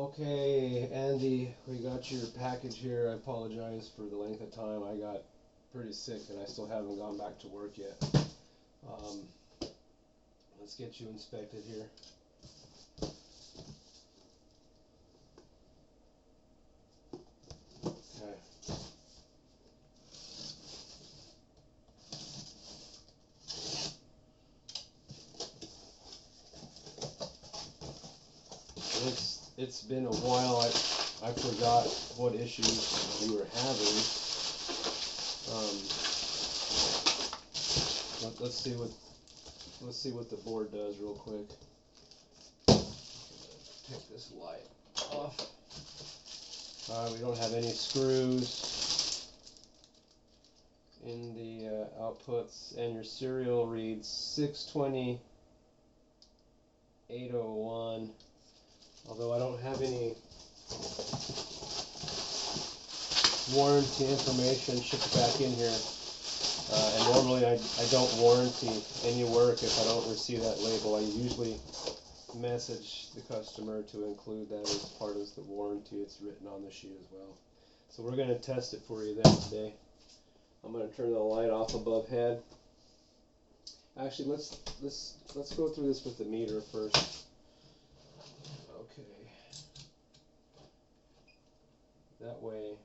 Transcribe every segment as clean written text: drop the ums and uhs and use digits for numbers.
Okay, Andy, we got your package here. I apologize for the length of time. I got pretty sick and I still haven't gone back to work yet. Let's get you inspected here. Okay. It's been a while. I forgot what issues we were having. Let's see what the board does real quick. Take this light off. We don't have any screws in the outputs, and your serial reads 620-801. Although I don't have any warranty information shipped back in here. And normally I don't warranty any work if I don't receive that label. I usually message the customer to include that as part of the warranty. It's written on the sheet as well. So we're going to test it for you then today. I'm going to turn the light off above head. Actually, let's go through this with the meter first. Okay. That way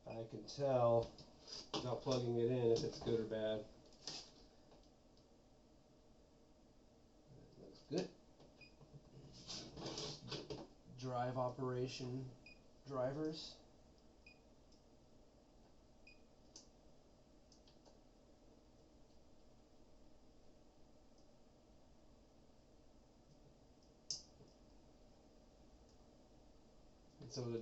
I can tell without plugging it in if it's good or bad. Looks good. Drive operation drivers. And so the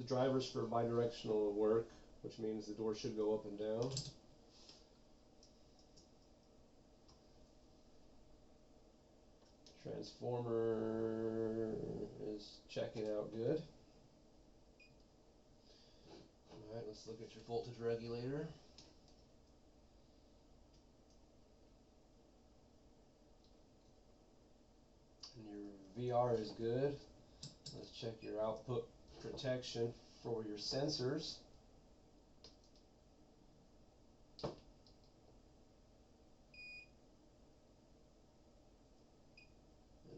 drivers for bidirectional work, which means the door should go up and down. Transformer is checking out good. Alright, let's look at your voltage regulator. And your VR is good. Let's check your output protection for your sensors. And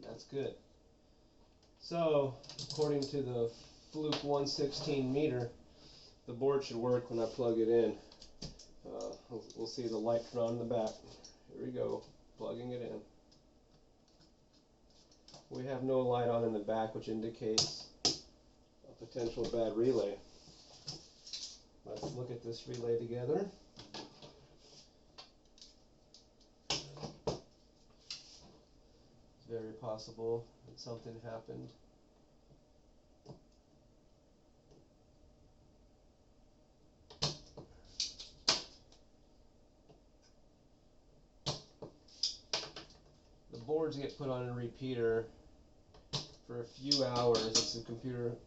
that's good. So, according to the Fluke 116 meter, the board should work when I plug it in. We'll see the light turn on in the back. Here we go, plugging it in. We have no light on in the back, which indicates a potential bad relay. Let's look at this relay together. It's very possible that something happened. The boards get put on a repeater for a few hours. It's a computer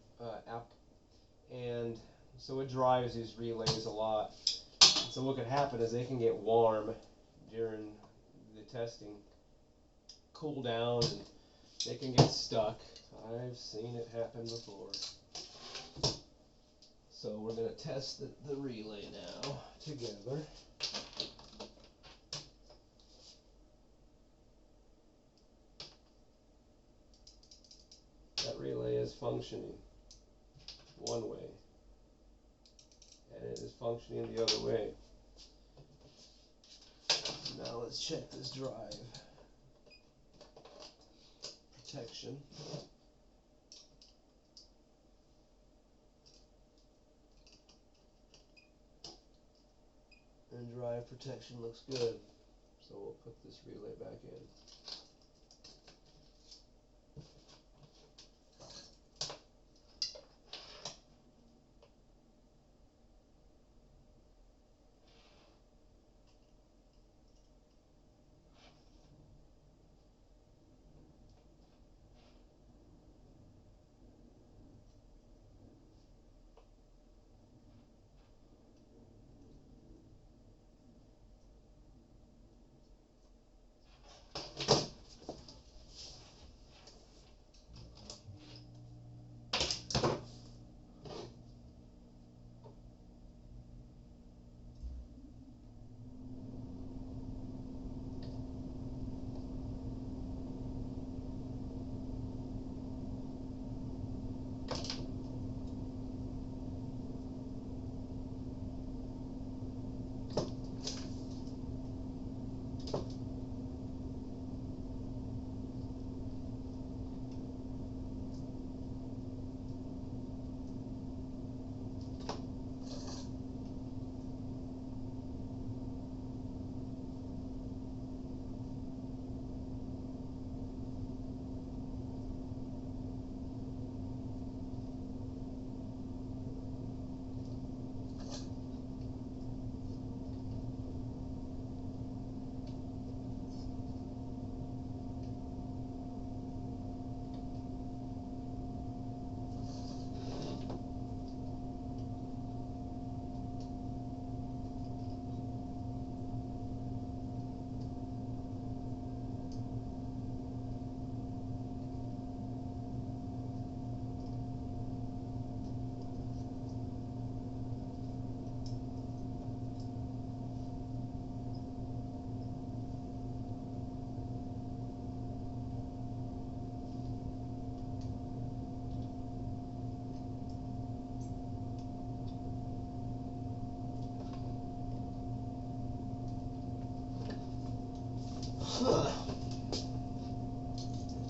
app, and so it drives these relays a lot. And so what can happen is they can get warm during the testing, cool down, and they can get stuck. I've seen it happen before. So we're going to test the relay now together. That relay is functioning one way, and it is functioning the other way. Now let's check this drive protection. And drive protection looks good, so we'll put this relay back in.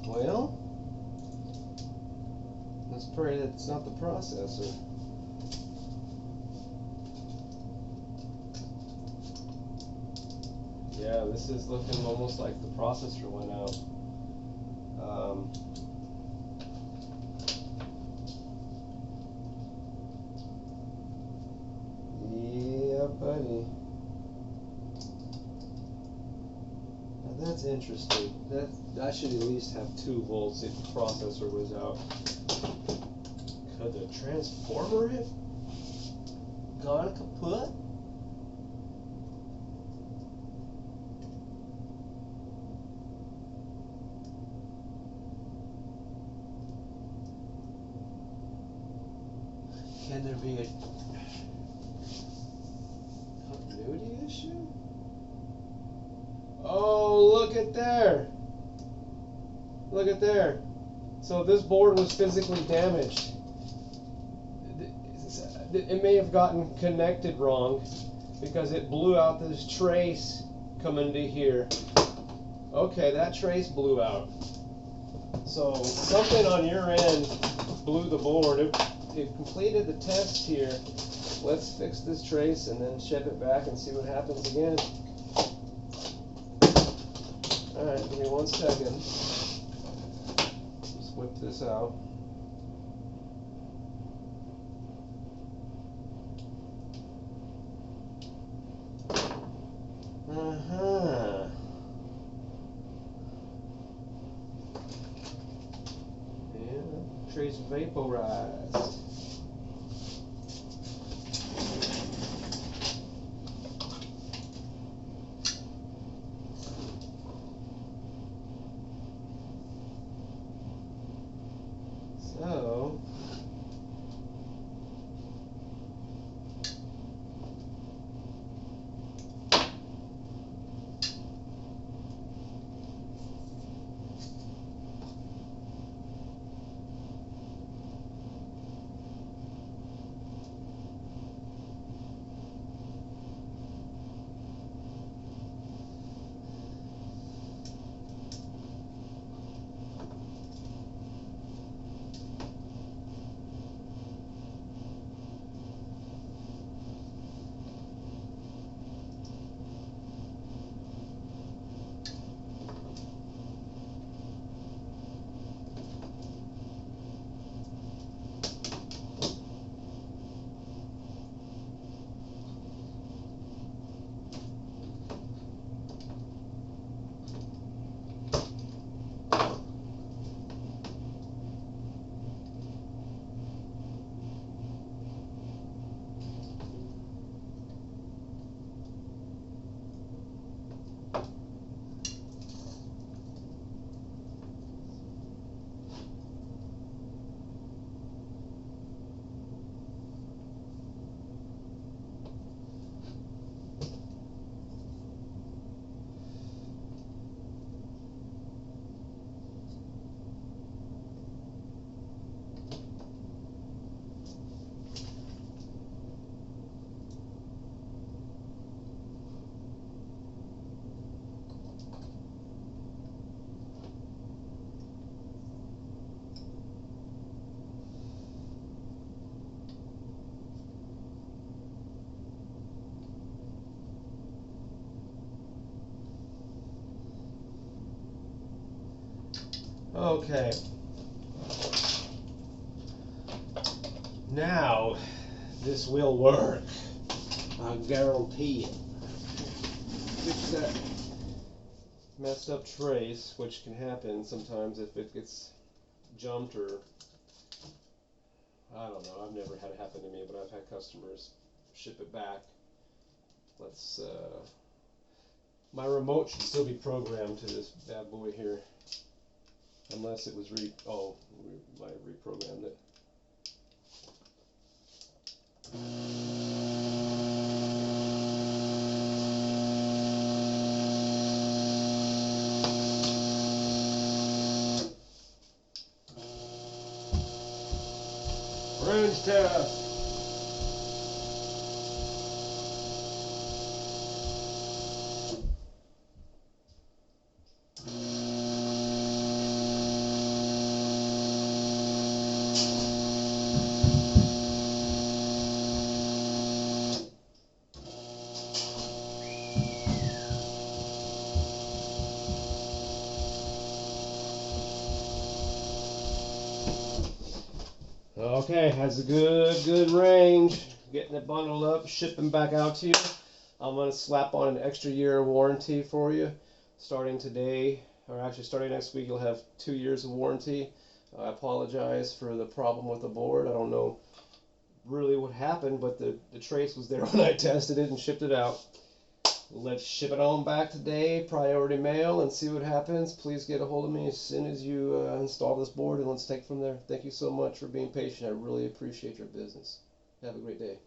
Well, let's pray that it's not the processor. Yeah, this is looking almost like the processor went out. Yeah, buddy. Now that's interesting. I should at least have 2 volts if the processor was out. Could the transformer have gone kaput? Can there be a continuity issue? Oh, look at there. Look at there. So this board was physically damaged. It may have gotten connected wrong because it blew out this trace coming to here. Okay, that trace blew out. So something on your end blew the board. It completed the test here. Let's fix this trace and then ship it back and see what happens again. Alright, give me 1 second. Just whip this out. Uh-huh. Yeah, trace vaporized. So, okay. Now, this will work. I guarantee it. Fix that messed up trace, which can happen sometimes if it gets jumped or, I don't know, I've never had it happen to me, but I've had customers ship it back. Let's, my remote should still be programmed to this bad boy here. Unless it was I reprogrammed it. Range test. Okay, has a good range. Getting it bundled up, shipping back out to you. I'm gonna slap on an extra year of warranty for you. Starting today, or actually starting next week, you'll have 2 years of warranty. I apologize for the problem with the board. I don't know really what happened, but the trace was there when I tested it and shipped it out. Let's ship it on back today, priority mail, and see what happens. Please get a hold of me as soon as you install this board, and let's take it from there. Thank you so much for being patient. I really appreciate your business. Have a great day.